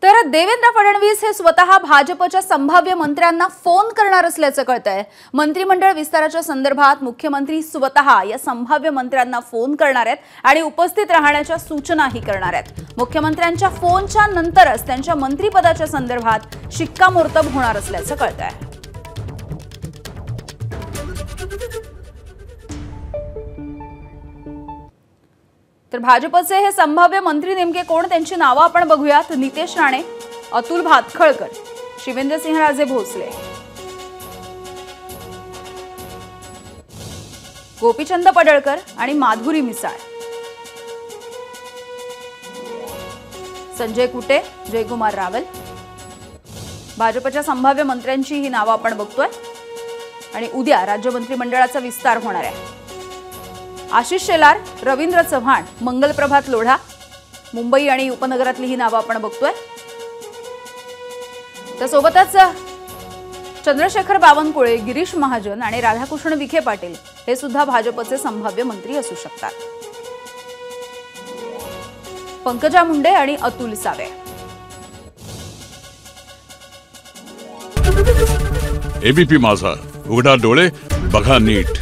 तर देवेंद्र फडणवीस हे स्वतः भाजपच्या संभाव्य मंत्र्यांना फोन करणार असल्याचं कळतंय। मंत्रिमंडळ विस्ताराच्या संदर्भात मुख्यमंत्री स्वतः या संभाव्य मंत्र्यांना फोन करणार आहेत आणि उपस्थित राहण्याच्या सूचनाही करणार आहेत। मुख्यमंत्र्यांच्या फोनच्या नंतरच त्यांच्या मंत्रिपदाच्या संदर्भात शिक्कामोर्तब होणार असल्याचं कळतंय। तर भाजपचे हे संभाव्य मंत्री नेमके कोण त्यांची नावे आपण बघूयात। नितेश राणे, अतुल भातखळकर, शिवेंद्रसिंहराजे भोसले, गोपीचंद पडळकर आणि माधुरी मिसाळ, संजय कुटे, जयकुमार रावल। भाजपच्या संभाव्य मंत्र्यांची ही नावे आपण बघतोय आणि उद्या राज्य मंत्रिमंडळाचा विस्तार होणार आहे। आशिष शेलार, रवींद्र चव्हाण, मंगलप्रभात लोढा, मुंबई आणि उपनगरातली ही नावे आपण बघतोय। त्यासोबतच चंद्रशेखर बावनकुळे, गिरीश महाजन आणि राधाकृष्ण विखे पाटील हे सुद्धा भाजपचे संभाव्य मंत्री असू शकतात। पंकजा मुंडे आणि अतुल सावे। एबीपी माझा, उघडा डोळे बघा नीट।